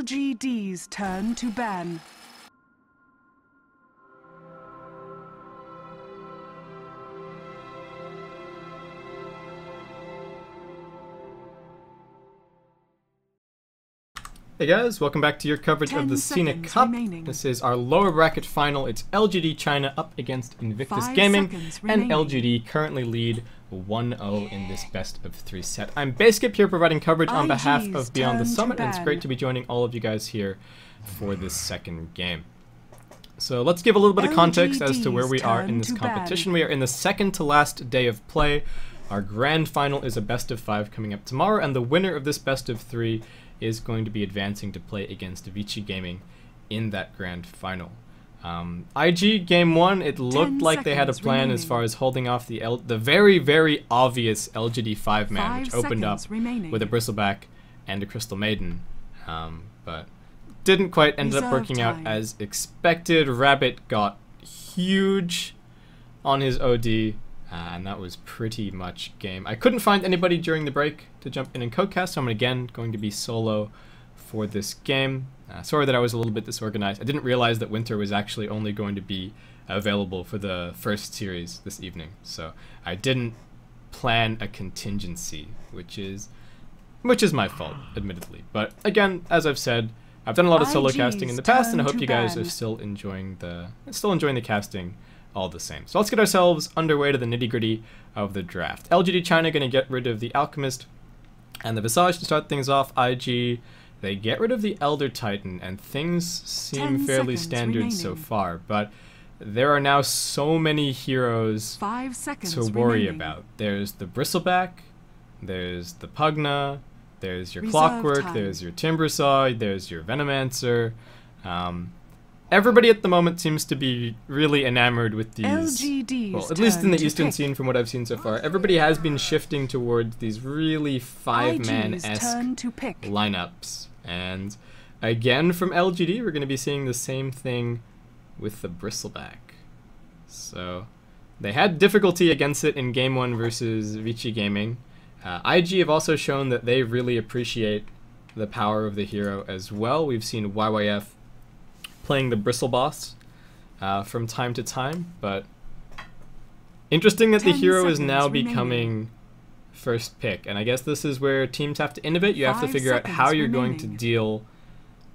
LGD's turn to ban. Hey guys, welcome back to your coverage of the SinaCup. This is our lower bracket final. It's LGD China up against Invictus Gaming, and LGD currently lead 1-0 in this best of 3 set. I'm Baseskip here providing coverage on behalf of Beyond the Summit, and it's great to be joining all of you guys here for this second game. So let's give a little bit of context as to where we are in this competition. We are in the second to last day of play. Our grand final is a best of 5 coming up tomorrow, and the winner of this best of 3 is going to be advancing to play against Vici Gaming in that grand final. IG game 1, it looked like they had a plan as far as holding off the very, very obvious LGD 5-man, which opened up with a Bristleback and a Crystal Maiden, but didn't quite end up working out as expected. Rabbit got huge on his OD, and that was pretty much game. I couldn't find anybody during the break to jump in and co-cast, so I'm again going to be solo for this game. Sorry that I was a little bit disorganized. I didn't realize that Winter was actually only going to be available for the first series this evening, so I didn't plan a contingency, which is my fault, admittedly. But again, as I've said, I've done a lot of solo casting in the past, and I hope you guys are still enjoying the casting all the same. So let's get ourselves underway to the nitty-gritty of the draft. LGD China going to get rid of the Alchemist and the Visage to start things off. IG, they get rid of the Elder Titan, and things seem fairly standard so far, but there are now so many heroes to worry about. There's the Bristleback, there's the Pugna, there's your Clockwork, there's your Timbersaw, there's your Venomancer. Everybody at the moment seems to be really enamored with these, well, at least in the Eastern scene from what I've seen so far, everybody has been shifting towards these really 5-man-esque lineups. And again, from LGD, we're going to be seeing the same thing with the Bristleback. So they had difficulty against it in Game 1 versus Vici Gaming. IG have also shown that they really appreciate the power of the hero as well. We've seen YYF playing the Bristle Boss from time to time, but interesting that the hero is now becoming first pick, and I guess this is where teams have to innovate. You have to figure out how you're going to deal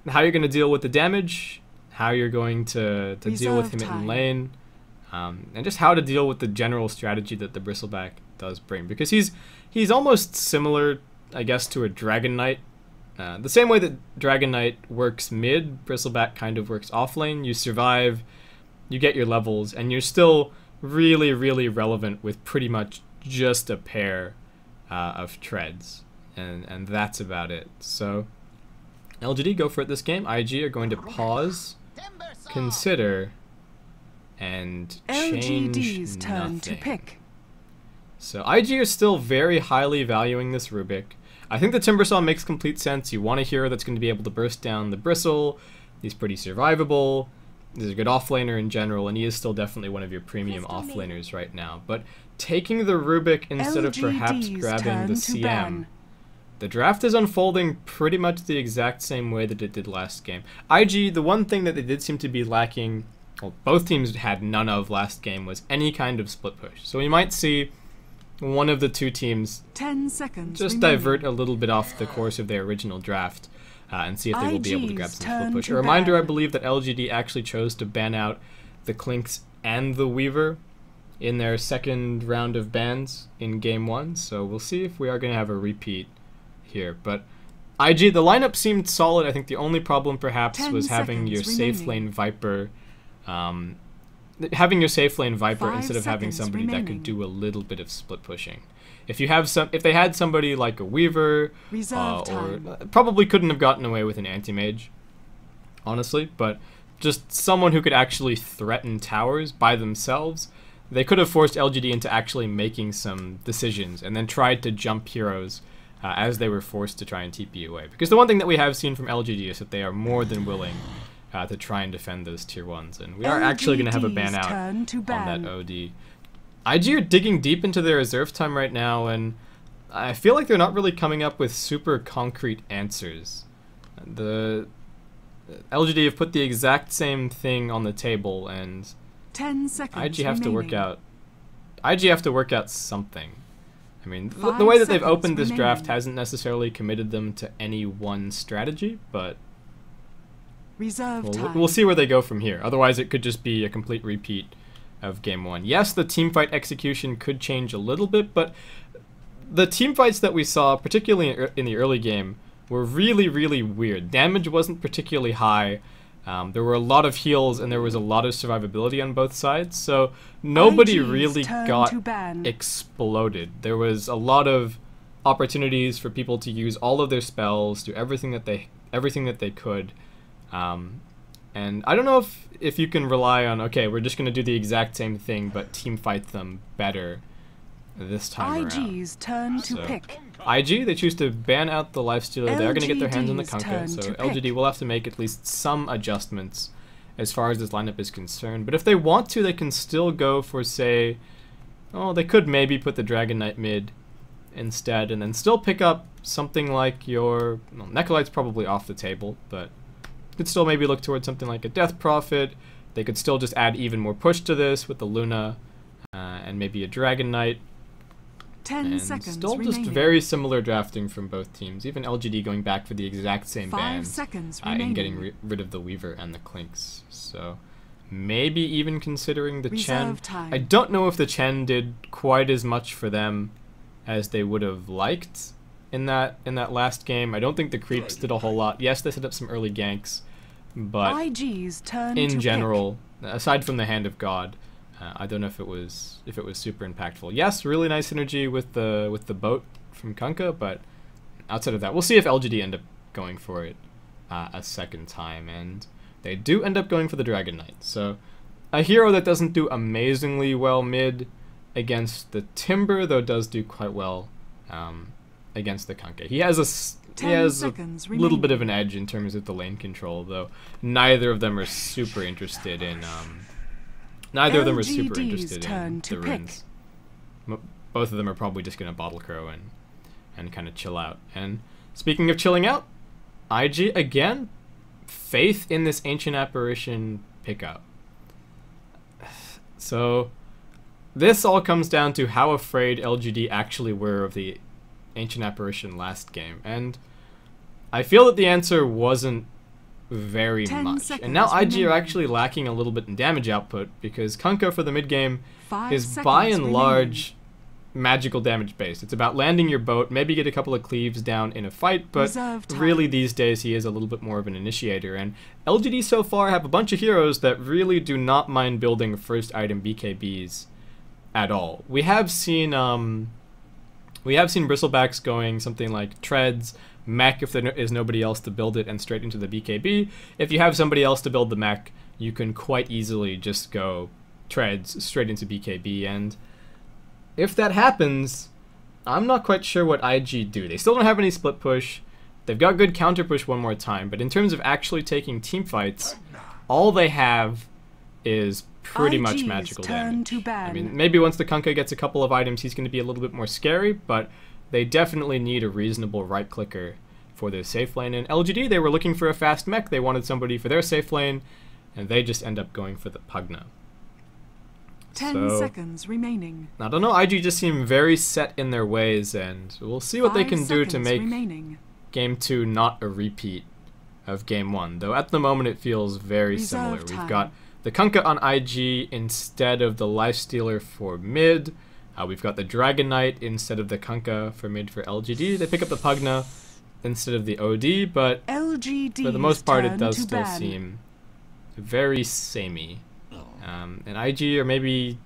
with the damage, how you're going to deal with him in lane, and just how to deal with the general strategy that the Bristleback does bring, because he's almost similar, I guess, to a Dragon Knight. The same way that Dragon Knight works mid, Bristleback kind of works off lane. You survive, you get your levels, and you're still really, really relevant with pretty much just a pair of treads, and that's about it. So LGD go for it this game. IG are going to pause, consider, and change LGD's turn to pick. So IG are still very highly valuing this Rubik. I think the Timbersaw makes complete sense. You want a hero that's going to be able to burst down the Bristle. He's pretty survivable. He's a good offlaner in general, and he is still definitely one of your premium offlaners right now. But taking the Rubik instead of perhaps grabbing the CM, the draft is unfolding pretty much the exact same way that it did last game. IG, the one thing that they did seem to be lacking, well, both teams had none of last game, was any kind of split push. So we might see one of the two teams just divert a little bit off the course of their original draft and see if they will be able to grab some split push. A reminder, I believe that LGD actually chose to ban out the Clinks and the Weaver in their second round of bans in Game 1, so we'll see if we are going to have a repeat here. But IG, the lineup seemed solid. I think the only problem perhaps was having your safe lane Viper instead of having somebody that could do a little bit of split pushing. If they had somebody like a Weaver, or probably couldn't have gotten away with an anti-mage, honestly, but just someone who could actually threaten towers by themselves, they could have forced LGD into actually making some decisions and then tried to jump heroes as they were forced to try and TP away. Because the one thing that we have seen from LGD is that they are more than willing to try and defend those tier 1s, and we are actually going to have a ban out on that OD. IG are digging deep into their reserve time right now, and I feel like they're not really coming up with super concrete answers. The LGD have put the exact same thing on the table, and 10 seconds IG have to work remaining. out. IG have to work out something. I mean, the way that they've opened this draft hasn't necessarily committed them to any one strategy, but we'll see where they go from here. Otherwise, it could just be a complete repeat of Game 1. Yes, the teamfight execution could change a little bit, but the teamfights that we saw, particularly in the early game, were really, really weird. Damage wasn't particularly high. There were a lot of heals, and there was a lot of survivability on both sides, so nobody really got exploded. There was a lot of opportunities for people to use all of their spells, do everything that they could. And I don't know if you can rely on, okay, we're just going to do the exact same thing, but team fight them better this time IG's turn to pick. IG, they choose to ban out the lifestealer. They're going to get their hands on the Kunkka, so LGD will have to make at least some adjustments as far as this lineup is concerned. But if they want to, they can still go for, say, oh, they could maybe put the Dragon Knight mid instead, and then still pick up something like your... Well, Necolite's probably off the table, but could still maybe look towards something like a Death Prophet. They could still just add even more push to this with the Luna and maybe a Dragon Knight. 10 seconds still just remaining. very similar drafting from both teams. Even LGD going back for the exact same 5 bans seconds and getting rid of the Weaver and the Clinks. So maybe even considering the Chen. I don't know if the Chen did quite as much for them as they would have liked in that last game. I don't think the creeps did a whole lot. Yes, they set up some early ganks, but IG's turn in to general, aside from the Hand of God, I don't know if it was super impactful. Yes, really nice synergy with the boat from Kunkka, but outside of that, we'll see if LGD end up going for it a second time, and they do end up going for the Dragon Knight. So a hero that doesn't do amazingly well mid against the Timber, though does do quite well against the Kunkka. He has a little bit of an edge in terms of the lane control, though neither of them are super interested in Neither of them are super interested in the runes. Both of them are probably just going to bottle crow and kind of chill out. And speaking of chilling out, IG, again, faith in this Ancient Apparition pickup. So this all comes down to how afraid LGD actually were of the Ancient Apparition last game. And I feel that the answer wasn't very much. And now IG are actually lacking a little bit in damage output because Kunkka for the mid game is by and large magical damage based. It's about landing your boat, maybe get a couple of cleaves down in a fight, but really these days he is a little bit more of an initiator. And LGD so far have a bunch of heroes that really do not mind building first item BKBs at all. We have seen Bristlebacks going something like Treads, mech if there is nobody else to build it, and straight into the BKB. If you have somebody else to build the mech, you can quite easily just go Treads straight into BKB, and if that happens, I'm not quite sure what IG do. They still don't have any split push. They've got good counter push one more time, but in terms of actually taking team fights, all they have is pretty much magical damage. I mean, maybe once the Kunkka gets a couple of items, he's going to be a little bit more scary, but they definitely need a reasonable right clicker for their safe lane. And LGD, they were looking for a fast mech. They wanted somebody for their safe lane, and they just end up going for the Pugna. 10 seconds remaining. I don't know, IG just seem very set in their ways, and we'll see what they can do to make Game 2 not a repeat of Game 1. Though at the moment it feels very similar. We've got the Kunkka on IG instead of the Lifestealer for mid. We've got the Dragon Knight instead of the Kunkka for mid for LGD. They pick up the Pugna instead of the OD, but for the most part it does still seem very samey. And IG, or maybe...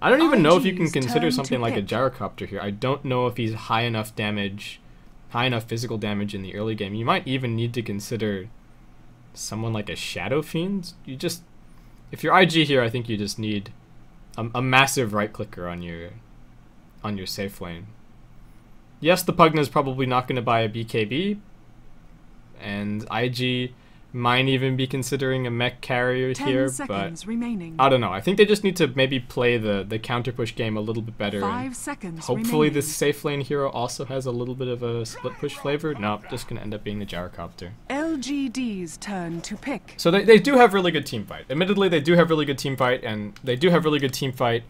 I don't even know if you can consider something like a Gyrocopter here. I don't know if he's high enough damage, high enough physical damage in the early game. You might even need to consider someone like a Shadow Fiend. If you're IG here, I think you just need a massive right clicker on your safe lane. Yes, the Pugna's probably not going to buy a BKB, and IG might even be considering a mech carrier here, but I don't know. I think they just need to maybe play the counter push game a little bit better. Hopefully this safe lane hero also has a little bit of a split push flavor. Nope, just going to end up being the Gyrocopter. LGD's turn to pick. So they do have really good team fight. Admittedly, they do have really good team fight, and they do have really good team fight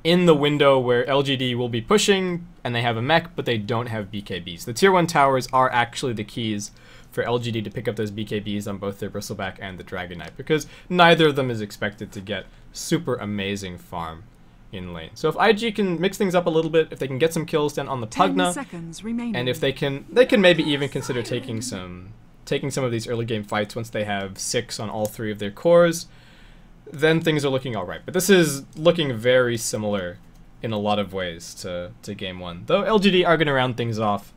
in the window where LGD will be pushing, and they have a mech, but they don't have BKBs. The tier 1 towers are actually the keys for LGD to pick up those BKBs on both their Bristleback and the Dragon Knight, because neither of them is expected to get super amazing farm in lane. So if IG can mix things up a little bit, if they can get some kills down on the Pugna, and if they can maybe even consider taking some of these early game fights once they have 6 on all 3 of their cores, then things are looking alright. But this is looking very similar in a lot of ways to game 1. Though LGD are going to round things off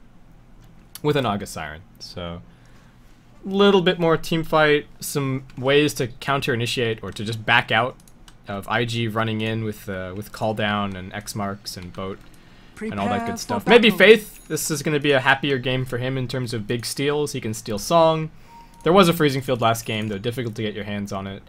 with an August Siren. So a little bit more team fight, some ways to counter initiate or to just back out of IG running in with call down and X marks and boat and all that good stuff. Maybe Faith, this is going to be a happier game for him in terms of big steals. He can steal Song. There was a freezing field last game, though difficult to get your hands on it,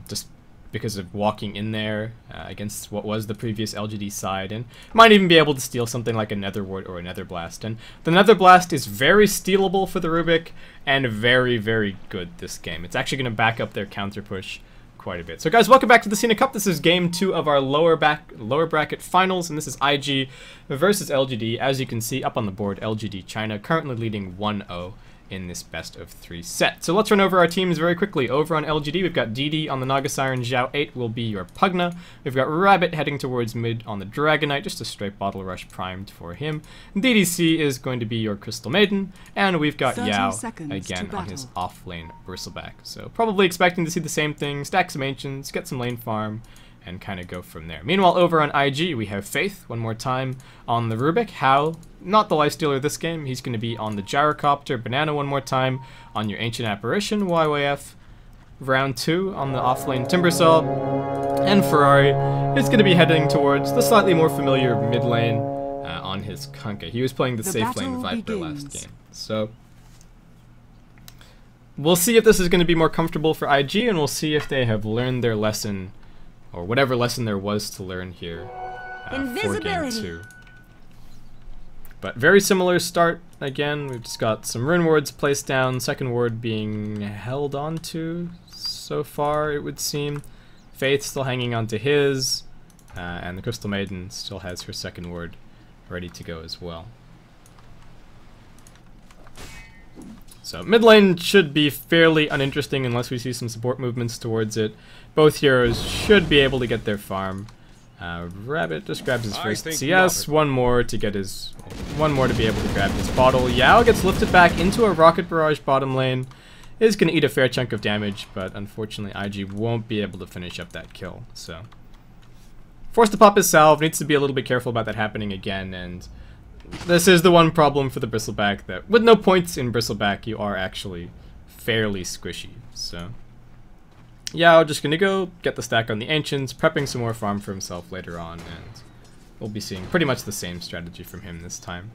just because of walking in there against what was the previous LGD side, and might even be able to steal something like a Nether Ward or a Nether Blast. And the Nether Blast is very stealable for the Rubik and very, very good this game. It's actually going to back up their counter push quite a bit. So guys, welcome back to the SinaCup. This is game 2 of our lower bracket finals, and this is IG versus LGD. As you can see up on the board, LGD China currently leading 1-0 in this best of 3 set. So let's run over our teams very quickly. Over on LGD, we've got DD on the Naga Siren, Zhao 8 will be your Pugna. We've got Rabbit heading towards mid on the Dragon Knight, just a straight bottle rush primed for him. DDC is going to be your Crystal Maiden, and we've got Yao again on his off lane Bristleback. So probably expecting to see the same thing, stack some Ancients, get some lane farm, and kind of go from there. Meanwhile, over on IG, we have Faith one more time on the Rubik. Hao, not the Lifestealer this game. He's going to be on the Gyrocopter. Banana one more time on your Ancient Apparition. YYF round 2 on the offlane Timbersaw. And Ferrari is going to be heading towards the slightly more familiar mid lane on his Kunkka. He was playing the safe lane Viper last game. So we'll see if this is going to be more comfortable for IG, and we'll see if they have learned their lesson, or whatever lesson there was to learn here for game 2. But very similar start again. We've just got some rune wards placed down, second ward being held onto so far, it would seem. Faith still hanging onto his, and the Crystal Maiden still has her second ward ready to go as well. So mid lane should be fairly uninteresting unless we see some support movements towards it. Both heroes should be able to get their farm. Rabbit just grabs his first CS, one more to be able to grab his bottle. Yao gets lifted back into a Rocket Barrage bottom lane. Is going to eat a fair chunk of damage, but unfortunately IG won't be able to finish up that kill. So forced to pop his salve, needs to be a little bit careful about that happening again, and this is the one problem for the Bristleback, that with no points in Bristleback, you are actually fairly squishy. So Yao just gonna go get the stack on the Ancients, prepping some more farm for himself later on, and we'll be seeing pretty much the same strategy from him this time.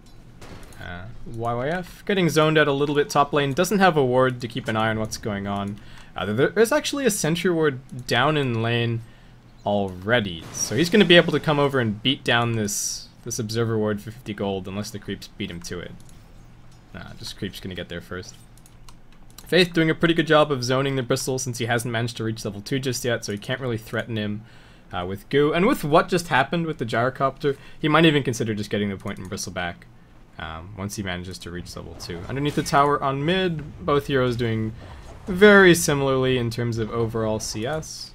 YYF getting zoned out a little bit top lane, doesn't have a ward to keep an eye on what's going on. There's actually a sentry ward down in lane already, so he's gonna be able to come over and beat down this observer ward for 50 gold unless the creeps beat him to it. Just creeps gonna get there first. Faith doing a pretty good job of zoning the Bristle since he hasn't managed to reach level 2 just yet, so he can't really threaten him with Goo. And with what just happened with the Gyrocopter, he might even consider just getting the point in Bristleback once he manages to reach level 2. Underneath the tower on mid, both heroes doing very similarly in terms of overall CS.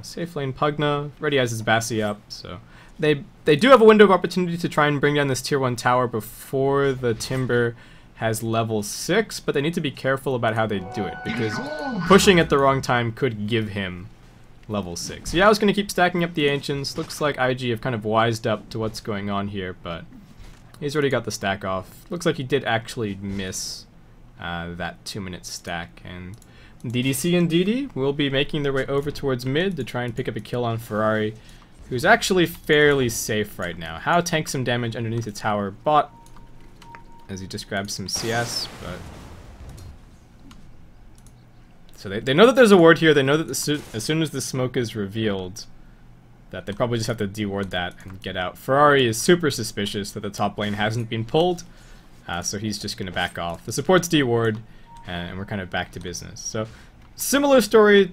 Safe lane Pugna already has his Bassi up, so they do have a window of opportunity to try and bring down this tier 1 tower before the Timber has level 6, but they need to be careful about how they do it, because pushing at the wrong time could give him level 6. Yeah, I was going to keep stacking up the Ancients. Looks like IG have kind of wised up to what's going on here, but he's already got the stack off. Looks like he did actually miss that 2-minute stack, and DDC and DD will be making their way over towards mid to try and pick up a kill on Ferrari, who's actually fairly safe right now. How tanks some damage underneath the tower bot as he just grabs some CS, but so they know that there's a ward here. They know that as soon as the smoke is revealed, that they probably just have to deward that and get out. Ferrari is super suspicious that the top lane hasn't been pulled, so he's just going to back off. The support's D-ward, and we're kind of back to business. So similar story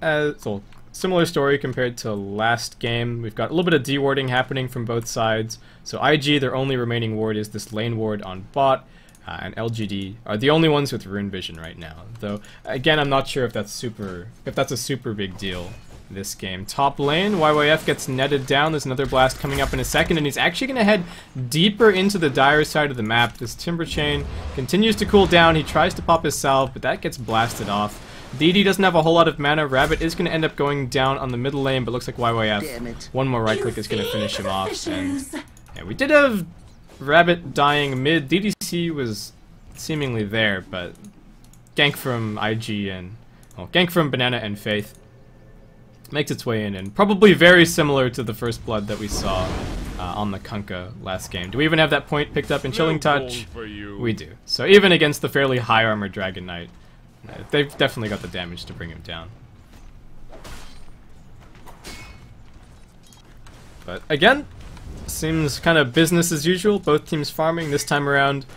compared to last game. We've got a little bit of D-warding happening from both sides. So IG, their only remaining ward is this lane ward on bot, and LGD are the only ones with rune vision right now. Though again, I'm not sure if that's a super big deal this game. Top lane, YYF gets netted down. There's another blast coming up in a second, and he's actually going to head deeper into the dire side of the map. This Timber Chain continues to cool down. He tries to pop his salve, but that gets blasted off. DD doesn't have a whole lot of mana. Rabbit is going to end up going down on the middle lane, but looks like YYF, one more right click is going to finish him off. And yeah, we did have Rabbit dying mid. DDC was seemingly there, but gank from IG and gank from Banana and Faith makes its way in, and probably very similar to the first blood that we saw on the Kunkka last game. Do we even have that point picked up in Chilling Touch? We do. So even against the fairly high armor Dragon Knight, they've definitely got the damage to bring him down. But again, seems kind of business as usual. Both teams farming this time around.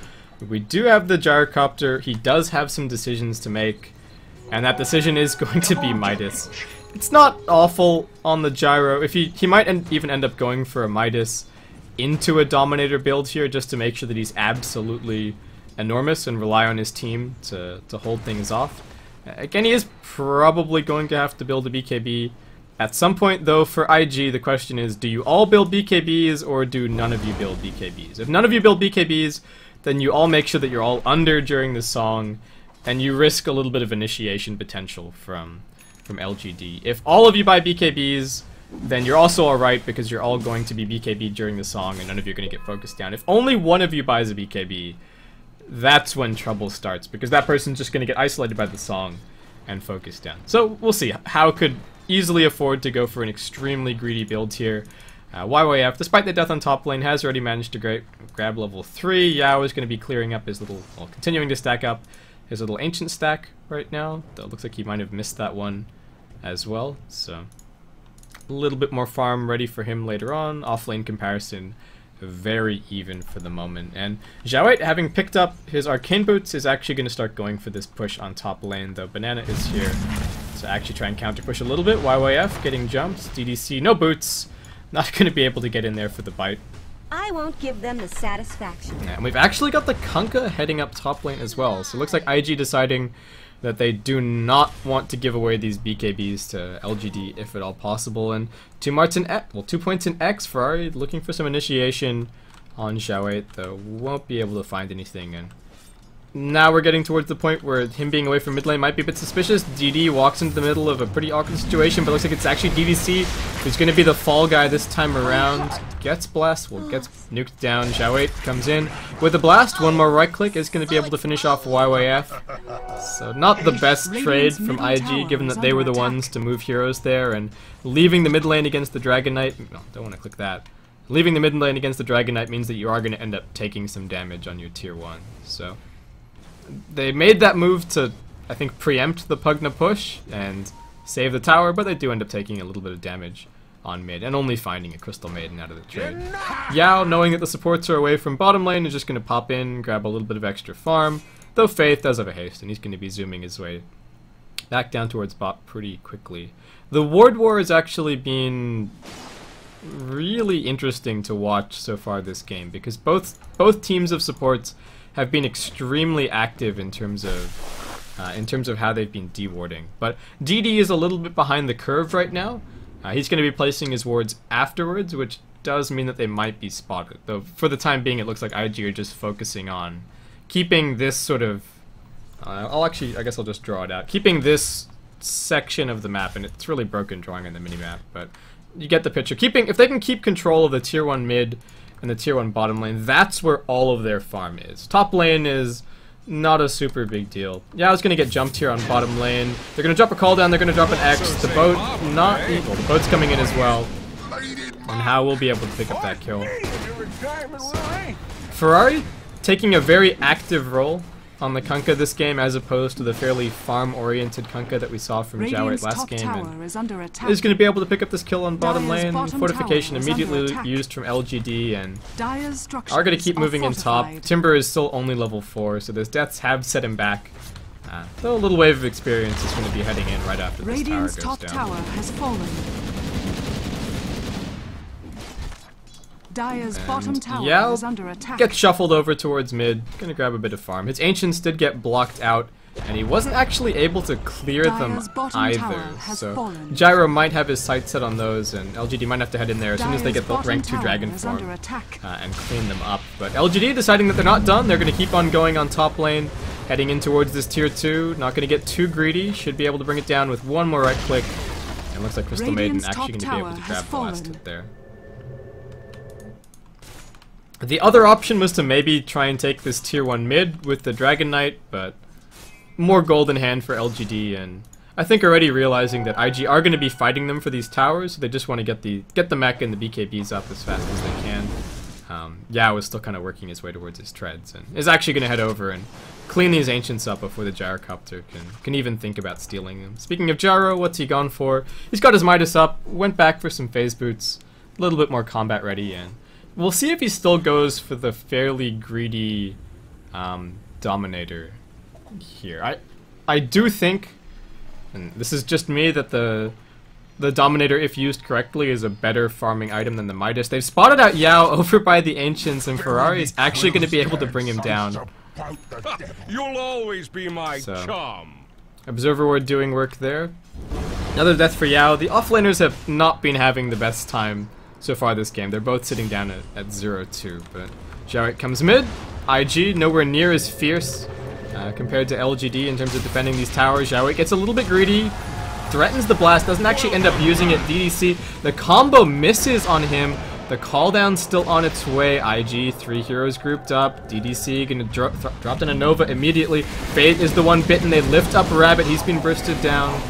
We do have the Gyrocopter. He does have some decisions to make, and that decision is going to be Midas. It's not awful on the Gyro. If he might even end up going for a Midas into a Dominator build here, just to make sure that he's absolutely enormous and rely on his team to hold things off. Again, he is probably going to have to build a BKB at some point, though. For IG, the question is, do you all build BKBs or do none of you build BKBs? If none of you build BKBs, then you all make sure that you're all under during the song, and you risk a little bit of initiation potential from LGD. If all of you buy BKBs, then you're also alright, because you're all going to be BKB during the song and none of you are going to get focused down. If only one of you buys a BKB, that's when trouble starts, because that person's just going to get isolated by the song and focused down. So we'll see. How could easily afford to go for an extremely greedy build here. YYF, despite the death on top lane, has already managed to grab level 3. Yao is going to be clearing up his little, continuing to stack up his little ancient stack right now. Though it looks like he might have missed that one as well. So a little bit more farm ready for him later on. Off lane comparison, very even for the moment. And Xiaowei, having picked up his arcane boots, is actually going to start going for this push on top lane, though Banana is here to actually try and counter push a little bit. YYF getting jumps. DDC, no boots. Not going to be able to get in there for the bite. I won't give them the satisfaction. And we've actually got the Kunkka heading up top lane as well. So it looks like IG deciding that they do not want to give away these BKBs to LGD if at all possible. And 2 points in X. Ferrari looking for some initiation on Xiaowei, though won't be able to find anything. And now we're getting towards the point where him being away from mid lane might be a bit suspicious. DD walks into the middle of a pretty awkward situation, but looks like it's actually DDC who's going to be the fall guy this time around. Gets blast, gets nuked down. Xiaowei comes in with a blast. One more right click is going to be able to finish off YYF. So not the best trade from IG, given that they were the ones to move heroes there, and leaving the mid lane against the Dragon Knight. No, don't want to click that. Leaving the mid lane against the Dragon Knight means that you are going to end up taking some damage on your tier 1. So they made that move to, I think, preempt the Pugna push and save the tower, but they do end up taking a little bit of damage on mid and only finding a Crystal Maiden out of the trade. Yao, knowing that the supports are away from bottom lane, is just going to pop in, grab a little bit of extra farm, though Faith does have a haste and he's going to be zooming his way back down towards bot pretty quickly. The Ward War has actually been really interesting to watch so far this game, because both teams of supports have been extremely active in terms of how they've been dewarding. But DD is a little bit behind the curve right now. He's going to be placing his wards afterwards, which does mean that they might be spotted. Though for the time being, it looks like IG are just focusing on keeping this sort of... I guess I'll just draw it out. Keeping this section of the map, and it's really broken drawing on the minimap, but you get the picture. If they can keep control of the tier 1 mid and the tier 1 bottom lane, that's where all of their farm is. Top lane is not a super big deal. Yeah, I was going to get jumped here on bottom lane. They're going to drop a call down, they're going to drop an X. The boat, not equal. The boat's coming in as well. And How will be able to pick up that kill. So, Ferrari taking a very active role on the Kunkka this game, as opposed to the fairly farm-oriented Kunkka that we saw from Jowett last game. And is going to be able to pick up this kill on bottom lane. Fortification immediately used from LGD, and are going to keep moving in top. Timber is still only level 4, so those deaths have set him back. Though a little wave of experience is going to be heading in right after this tower goes down. Tower has fallen. Dire's bottom tower is under attack. Gets shuffled over towards mid. Gonna grab a bit of farm. His ancients did get blocked out, and he wasn't actually able to clear them either. So Gyro might have his sights set on those, and LGD might have to head in there as soon as they get the rank 2 dragon form and clean them up. But LGD deciding that they're not done. They're gonna keep on going on top lane, heading in towards this tier 2. Not gonna get too greedy. Should be able to bring it down with one more right click. And it looks like Crystal Maiden actually gonna be able to grab the last hit there. The other option was to maybe try and take this tier 1 mid with the Dragon Knight, but more gold in hand for LGD, and I think already realizing that IG are going to be fighting them for these towers, so they just want to get the mech and the BKBs up as fast as they can. Yao is still kind of working his way towards his treads, and is actually going to head over and clean these ancients up before the Gyrocopter can even think about stealing them. Speaking of Gyro, what's he gone for? He's got his Midas up, went back for some phase boots, a little bit more combat ready, and we'll see if he still goes for the fairly greedy Dominator here. I do think, and this is just me, that the Dominator, if used correctly, is a better farming item than the Midas. They've spotted out Yao over by the Ancients, and Ferrari is actually going to be able to bring him down. You'll always be my chum. Observer Ward doing work there. Another death for Yao. The offlaners have not been having the best time so far this game. They're both sitting down at 0-2, but Jarrett comes mid. IG nowhere near as fierce compared to LGD in terms of defending these towers. Jarrett gets a little bit greedy, threatens the blast, doesn't actually end up using it. DDC, the combo misses on him. The call down's still on its way. IG, 3 heroes grouped up. DDC gonna drop down a Nova immediately. Fate is the one bitten. They lift up Rabbit. He's been bursted down.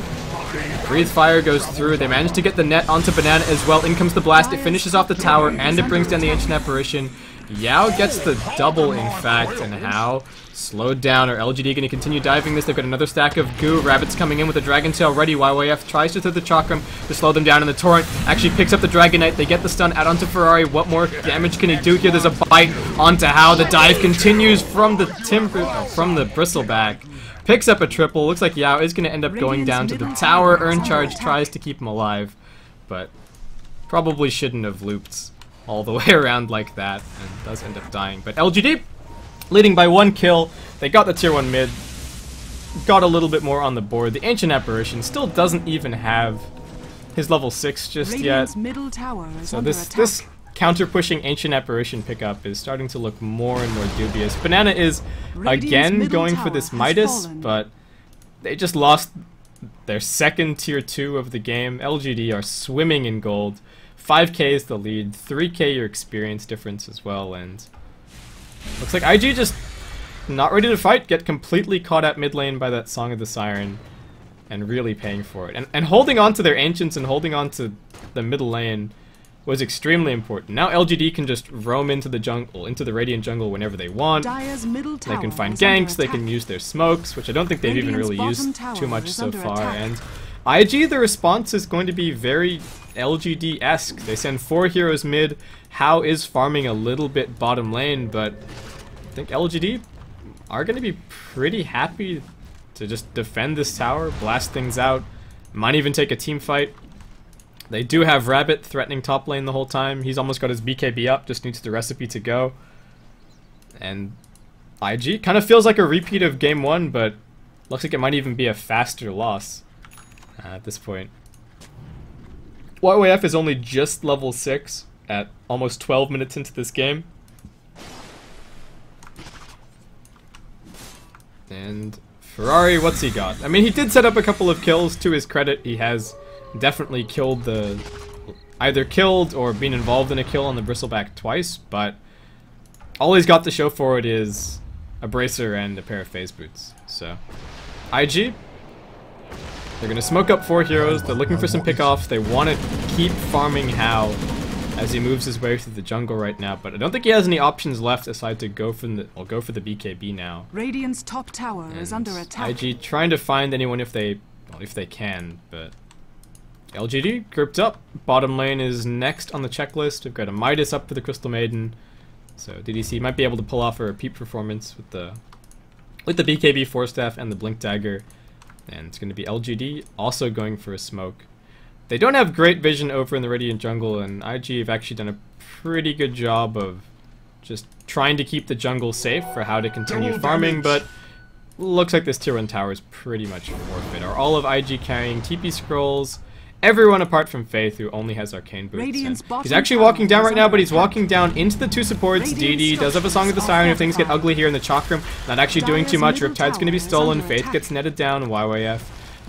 Breathe Fire goes through. They manage to get the net onto Banana as well. In comes the blast. It finishes off the tower, and it brings down the Ancient Apparition. Yao gets the double, in fact, and how slowed down. Are LGD going to continue diving this? They've got another stack of goo. Rabbit's coming in with a Dragon Tail ready. YYF tries to throw the Chakram to slow them down, and the Torrent actually picks up the Dragon Knight. They get the stun out onto Ferrari. What more damage can he do here? There's a bite onto How. The dive continues from the Bristleback. Picks up a triple. Looks like Yao is going to end up going down to the tower. Earn Charge tries to keep him alive, but probably shouldn't have looped all the way around like that, and does end up dying. But LGD leading by 1 kill. They got the tier 1 mid, got a little bit more on the board. The Ancient Apparition still doesn't even have his level 6 just yet. So this counter-pushing Ancient Apparition pickup is starting to look more and more dubious. Banana is again going for this Midas, but they just lost their second tier 2 of the game. LGD are swimming in gold. 5k is the lead, 3k your experience difference as well, and looks like IG just not ready to fight, get completely caught at mid lane by that Song of the Siren, and really paying for it. And holding on to their Ancients and holding on to the middle lane was extremely important. Now LGD can just roam into the jungle, into the Radiant jungle whenever they want. They can find ganks, they can use their smokes, which I don't think they've even really used too much so far. And IG, the response is going to be very LGD-esque. They send 4 heroes mid. How is farming a little bit bottom lane, but I think LGD are going to be pretty happy to just defend this tower, blast things out, might even take a team fight. They do have Rabbit threatening top lane the whole time. He's almost got his BKB up, just needs the recipe to go. And IG kind of feels like a repeat of game 1, but looks like it might even be a faster loss at this point. YYF is only just level 6 at almost 12 minutes into this game. And Ferrari, what's he got? I mean, he did set up a couple of kills. To his credit, he has definitely killed either killed or been involved in a kill on the Bristleback twice, but all he's got to show for it is a bracer and a pair of phase boots. So IG, they're gonna smoke up 4 heroes. They're looking for some pickoffs. They want to keep farming How as he moves his way through the jungle right now, but I don't think he has any options left aside to go for the BKB now. Radiant's top tower is under attack. IG trying to find anyone if they can, but LGD grouped up. Bottom lane is next on the checklist. We've got a Midas up for the Crystal Maiden, so DDC might be able to pull off a repeat performance with the BKB 4-staff and the Blink Dagger, and it's going to be LGD also going for a smoke. They don't have great vision over in the Radiant jungle, and IG have actually done a pretty good job of just trying to keep the jungle safe for how to continue farming, but looks like this tier 1 tower is pretty much forfeit. Are all of IG carrying TP scrolls? Everyone apart from Faith, who only has arcane boots. He's actually walking down right now, but he's walking down into the 2 supports. DD does have a Song of the Siren if things get ugly here in the Chakram. Not actually doing too much. Riptide's going to be stolen. Faith gets netted down. YYF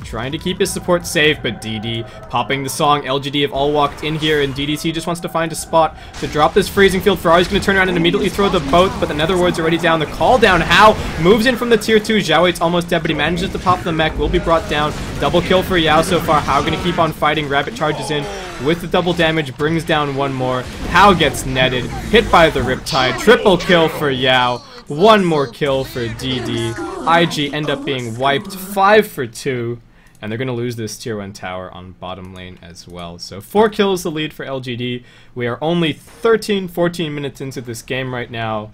trying to keep his support safe, but DD popping the song. LGD have all walked in here, and DDC just wants to find a spot to drop this freezing field. Ferrari's going to turn around and immediately throw the boat, but the Netherward's already down. The call down. How moves in from the tier 2. Zhao Weight's almost dead, but he manages to pop the mech. Will be brought down. Double kill for Yao so far. How going to keep on fighting. Rabbit charges in with the double damage, brings down one more. How gets netted, hit by the Riptide. Triple kill for Yao. One more kill for DD. IG end up being wiped 5 for 2. And they're going to lose this tier 1 tower on bottom lane as well. So 4 kills the lead for LGD. We are only 13-14 minutes into this game right now.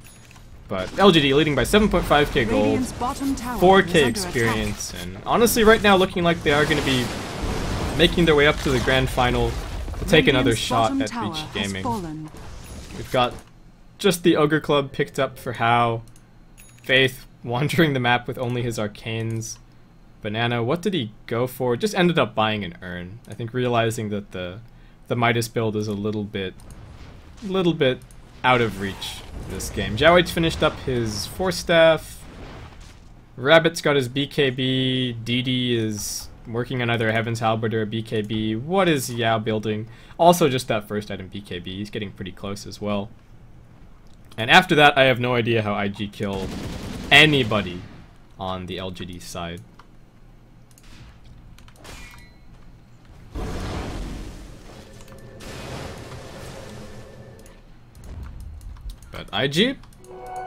But LGD leading by 7.5k gold, 4k experience. And honestly right now looking like they are going to be making their way up to the grand final to take another shot at Beach Gaming. We've got just the Ogre Club picked up for How. Faith wandering the map with only his arcanes. Banana, what did he go for? Just ended up buying an urn. I think realizing that the Midas build is a little bit out of reach this game. Zhao Weight's finished up his 4-staff. Rabbit's got his BKB. DD is working on either a Heaven's Halberd or a BKB. What is Yao building? Also just that first item BKB. He's getting pretty close as well. And after that, I have no idea how IG kill anybody on the LGD side. But IG,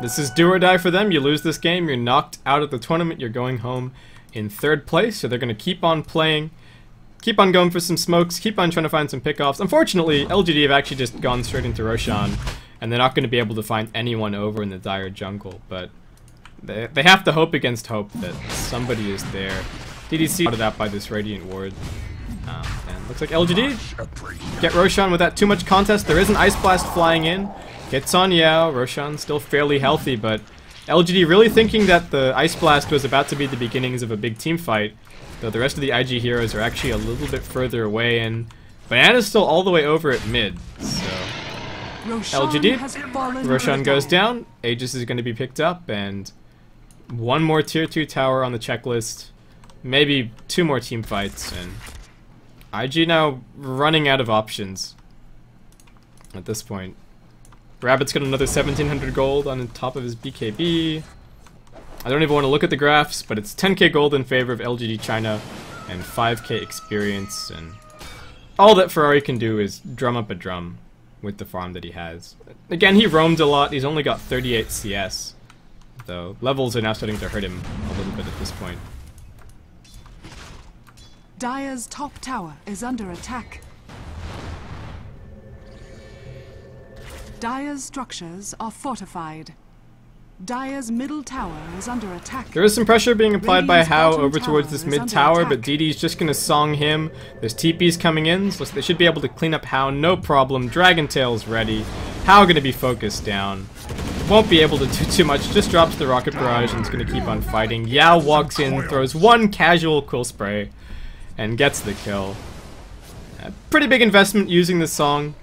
this is do or die for them. You lose this game, you're knocked out of the tournament, you're going home in 3rd place, so they're going to keep on playing, keep on going for some smokes, keep on trying to find some pickoffs. Unfortunately, LGD have actually just gone straight into Roshan, and they're not going to be able to find anyone over in the dire jungle, but they have to hope against hope that somebody is there. DDC out of that by this Radiant Ward. And looks like LGD get Roshan without too much contest. There is an Ice Blast flying in. Hits on Yao. Roshan still fairly healthy, but LGD really thinking that the Ice Blast was about to be the beginnings of a big team fight, though the rest of the IG heroes are actually a little bit further away, and Banana's still all the way over at mid, so LGD, Roshan goes down, Aegis is going to be picked up, and one more tier 2 tower on the checklist, maybe 2 more team fights, and IG now running out of options at this point. Rabbit's got another 1700 gold on top of his BKB. I don't even want to look at the graphs, but it's 10k gold in favor of LGD China and 5k experience, and all that Ferrari can do is drum up a drum with the farm that he has. Again, he roamed a lot. He's only got 38 CS, though levels are now starting to hurt him a little bit at this point. Dire's top tower is under attack. Dire's structures are fortified. Dire's middle tower is under attack. There is some pressure being applied by How over towards this mid tower, but DD's just going to song him. There's TP's coming in, so they should be able to clean up How, no problem. Dragon Tail's ready. How going to be focused down. Won't be able to do too much, just drops the Rocket Barrage and is going to keep on fighting. Yao walks in, throws one casual Quill Spray, and gets the kill. Pretty big investment using the song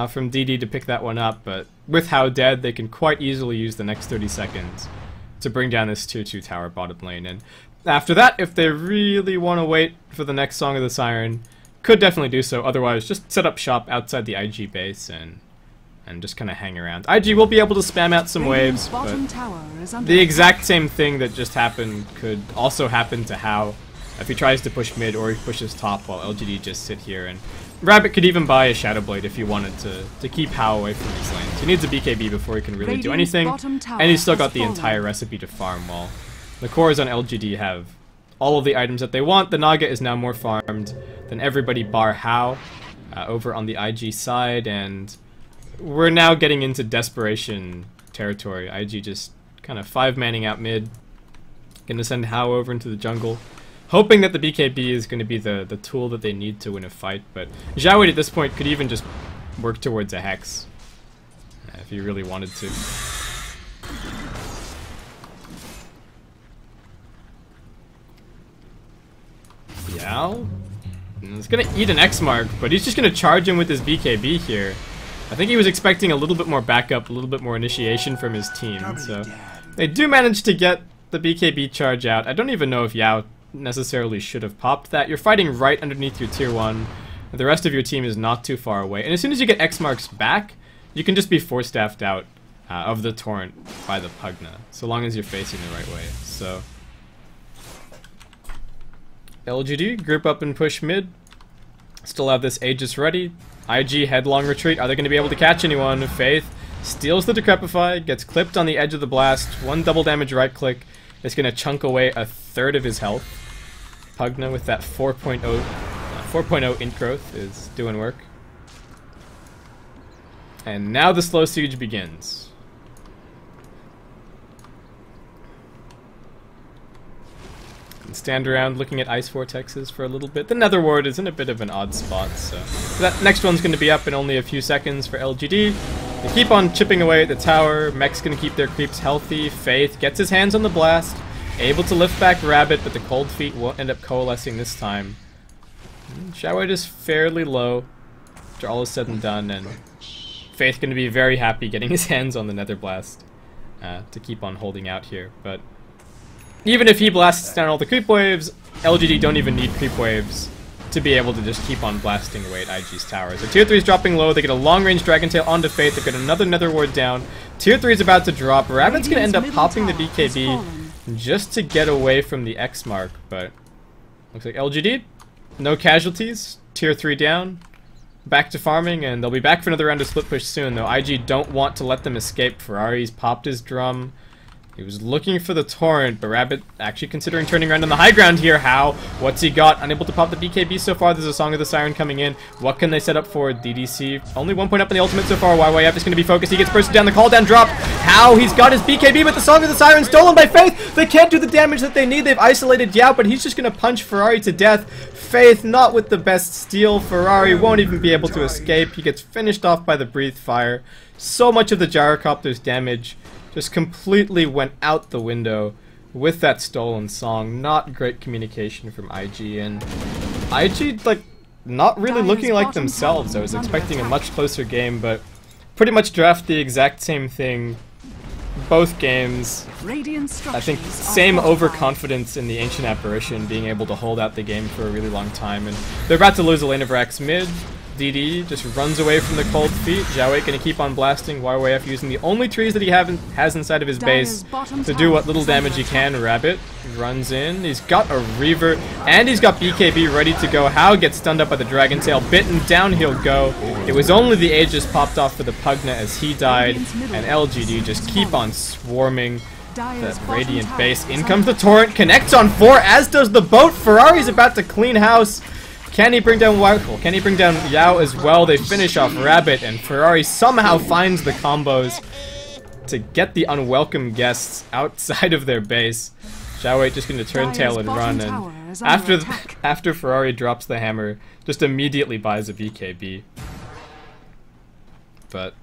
from DD to pick that one up, but with How dead, they can quite easily use the next 30 seconds to bring down this tier 2 tower bottom lane. And after that, if they really want to wait for the next Song of the Siren, could definitely do so. Otherwise, just set up shop outside the IG base and just kind of hang around. IG will be able to spam out some waves, but the exact same thing that just happened could also happen to How if he tries to push mid or he pushes top while LGD just sit here and Rabbit could even buy a Shadow Blade if he wanted to keep Hao away from these lanes. He needs a BKB before he can really do anything, and he's still got the entire recipe to farm while the cores on LGD have all of the items that they want. The Naga is now more farmed than everybody bar Hao over on the IG side, and we're now getting into desperation territory. IG just kind of 5-manning out mid. Gonna send Hao over into the jungle, hoping that the BKB is going to be the tool that they need to win a fight, but Xiao Wei at this point could even just work towards a Hex if he really wanted to. Yao is going to eat an X mark, but he's just going to charge him with his BKB here. I think he was expecting a little bit more backup, a little bit more initiation from his team, so they do manage to get the BKB charge out. I don't even know if Yao necessarily should have popped that. You're fighting right underneath your tier 1. The rest of your team is not too far away. And as soon as you get X marks back, you can just be force-staffed out of the torrent by the Pugna, so long as you're facing the right way. So LGD, group up and push mid. Still have this Aegis ready. IG, headlong retreat. Are they going to be able to catch anyone? Faith steals the Decrepify, gets clipped on the edge of the blast. 1 double damage right click. It's going to chunk away a third of his health. Pugna with that 4.0 int growth is doing work. And now the slow siege begins. And stand around looking at ice vortexes for a little bit. The Nether Ward is in a bit of an odd spot, so that next one's going to be up in only a few seconds for LGD. They keep on chipping away at the tower. Mech's going to keep their creeps healthy. Faith gets his hands on the blast. Able to lift back Rabbit, but the cold feet won't end up coalescing this time. Xiao Wei is fairly low after all is said and done, and Faith going to be very happy getting his hands on the Nether Blast to keep on holding out here. But even if he blasts down all the creep waves, LGD don't even need creep waves to be able to just keep on blasting away at IG's tower. So tier 3 is dropping low. They get a long-range Dragon Tail onto Faith. They get another Nether Ward down. Tier 3 is about to drop. Rabbit's going to end up popping the BKB just to get away from the X mark, but looks like LGD, no casualties. Tier 3 down. Back to farming, and they'll be back for another round of split push soon, though IG don't want to let them escape. Ferrari's popped his drum. He was looking for the torrent, but Rabbit actually considering turning around on the high ground here. How? What's he got? Unable to pop the BKB so far. There's a Song of the Siren coming in. What can they set up for DDC? Only 1 point up in the ultimate so far. YYF is going to be focused. He gets bursted down. The call down drop. How? He's got his BKB, but the Song of the Siren stolen by Faith. They can't do the damage that they need. They've isolated Yao, but he's just going to punch Ferrari to death. Faith not with the best steal. Ferrari won't even be able to escape. He gets finished off by the breathe fire. So much of the Gyrocopter's damage just completely went out the window with that stolen song. Not great communication from IG, and IG, like, not really looking like themselves. I was expecting a much closer game, but pretty much draft the exact same thing both games. I think same overconfidence in the Ancient Apparition, being able to hold out the game for a really long time, and they're about to lose a lane of Rax mid. DD just runs away from the cold feet. Xiao Wei gonna keep on blasting. YYF using the only trees that he has inside of his base to do what little damage he can. Rabbit runs in. He's got a Reaver, and he's got BKB ready to go. How gets stunned up by the Dragon Tail. Bitten down he'll go. It was only the Aegis popped off for the Pugna as he died, and LGD just keep on swarming that Radiant base. In comes the Torrent, connects on 4, as does the boat. Ferrari's about to clean house. Can he bring down Can he bring down Yao as well? They finish off Rabbit, and Ferrari somehow finds the combos to get the unwelcome guests outside of their base. Xiao Wei just going to turn tail and run, and after Ferrari drops the hammer, just immediately buys a BKB. But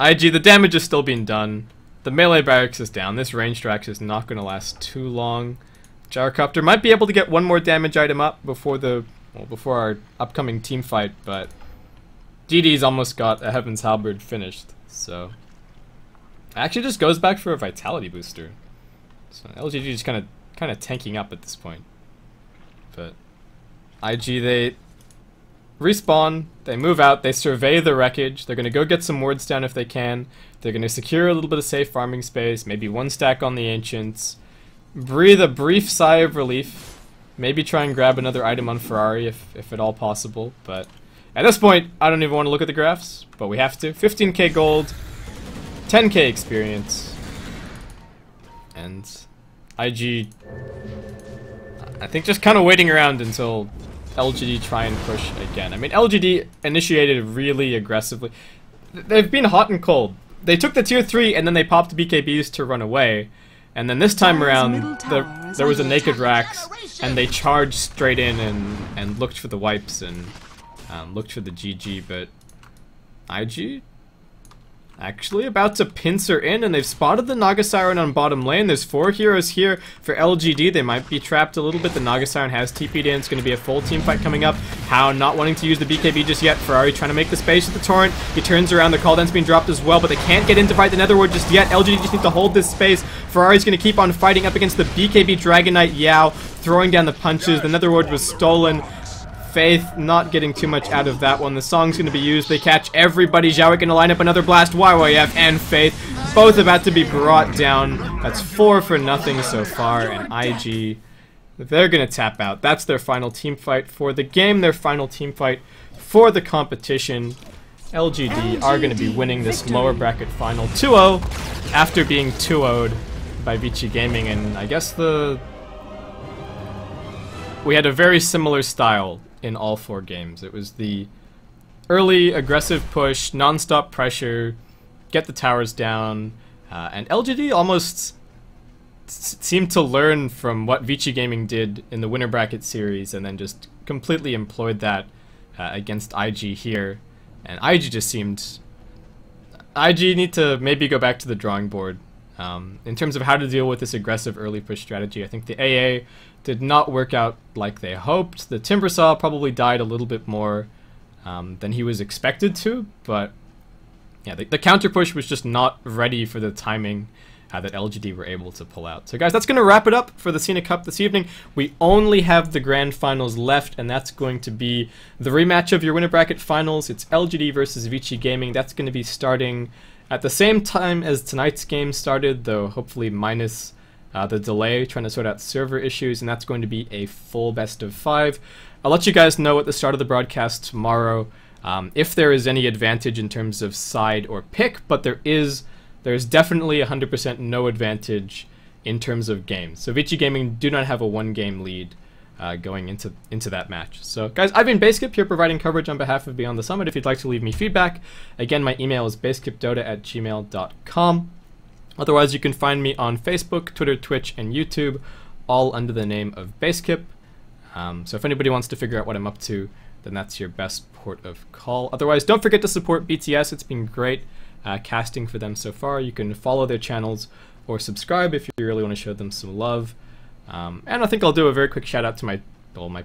IG, the damage is still being done. The melee barracks is down. This range track is not going to last too long. Gyrocopter might be able to get one more damage item up before our upcoming team fight, but DD's almost got a Heaven's Halberd finished, so actually just goes back for a Vitality booster. So LGD is kind of tanking up at this point. But IG, they respawn, they move out, they survey the wreckage. They're gonna go get some wards down if they can. They're gonna secure a little bit of safe farming space, maybe 1 stack on the Ancients, breathe a brief sigh of relief. Maybe try and grab another item on Ferrari if at all possible, but At this point, I don't even want to look at the graphs, but we have to. 15k gold, 10k experience, and IG, I think just kind of waiting around until LGD try and push again. I mean, LGD initiated really aggressively. They've been hot and cold. They took the tier 3 and then they popped BKBs to run away. And then this time around, there was a naked Rax, and they charged straight in and looked for the wipes and looked for the GG, but IG actually about to pincer in, and they've spotted the Naga Siren on bottom lane. There's 4 heroes here for LGD. They might be trapped a little bit. The Naga Siren has TP'd in. It's going to be a full team fight coming up. How not wanting to use the BKB just yet. Ferrari trying to make the space with the Torrent. He turns around. The Calden's being dropped as well, but they can't get in to fight the Netherward just yet. LGD just need to hold this space. Ferrari's going to keep on fighting up against the BKB Dragon Knight Yao, throwing down the punches. The Netherward was stolen. Faith not getting too much out of that one. The song's going to be used. They catch everybody. Zhaoik going to line up another blast. YYF and Faith both about to be brought down. That's 4 for nothing so far. And IG, they're going to tap out. That's their final team fight for the game. Their final team fight for the competition. LGD are going to be winning this lower bracket final 2-0 after being 2-0'd by Vici Gaming. And I guess we had a very similar style in all 4 games. It was the early aggressive push, non-stop pressure, get the towers down, and LGD almost seemed to learn from what Vici Gaming did in the winner bracket series and then just completely employed that against IG here. And IG just seemed... IG need to maybe go back to the drawing board in terms of how to deal with this aggressive early push strategy. I think the AA did not work out like they hoped. The Timbersaw probably died a little bit more than he was expected to, but yeah, the counter push was just not ready for the timing that LGD were able to pull out. So guys, that's going to wrap it up for the SinaCup this evening. We only have the grand finals left, and that's going to be the rematch of your winner bracket finals. It's LGD versus Vici Gaming. That's going to be starting at the same time as tonight's game started, though hopefully minus the delay, trying to sort out server issues, and that's going to be a full best of 5. I'll let you guys know at the start of the broadcast tomorrow if there is any advantage in terms of side or pick, but there's definitely 100% no advantage in terms of games. So Vici Gaming do not have a 1-game lead going into that match. So guys, I've been Basecamp here providing coverage on behalf of Beyond the Summit. If you'd like to leave me feedback, again, my email is basecampdota@gmail.com. Otherwise, you can find me on Facebook, Twitter, Twitch, and YouTube, all under the name of Basecamp. So if anybody wants to figure out what I'm up to, then that's your best port of call. Otherwise, don't forget to support BTS. It's been great casting for them so far. You can follow their channels or subscribe if you really want to show them some love. And I think I'll do a very quick shout out to my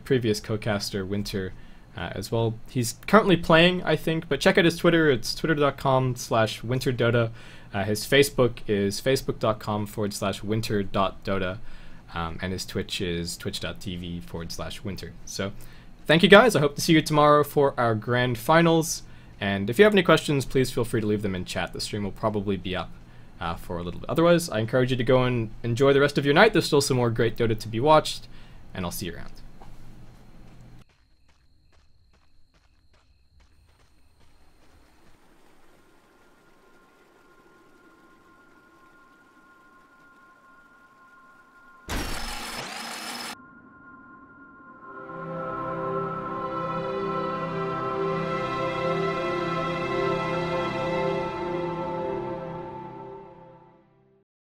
previous co-caster, Winter, as well. He's currently playing, I think, but check out his Twitter. It's twitter.com/winterdota. His Facebook is facebook.com/winter.dota. And his Twitch is twitch.tv/winter. So thank you guys. I hope to see you tomorrow for our grand finals. And if you have any questions, please feel free to leave them in chat. The stream will probably be up for a little bit. Otherwise, I encourage you to go and enjoy the rest of your night. There's still some more great Dota to be watched, and I'll see you around.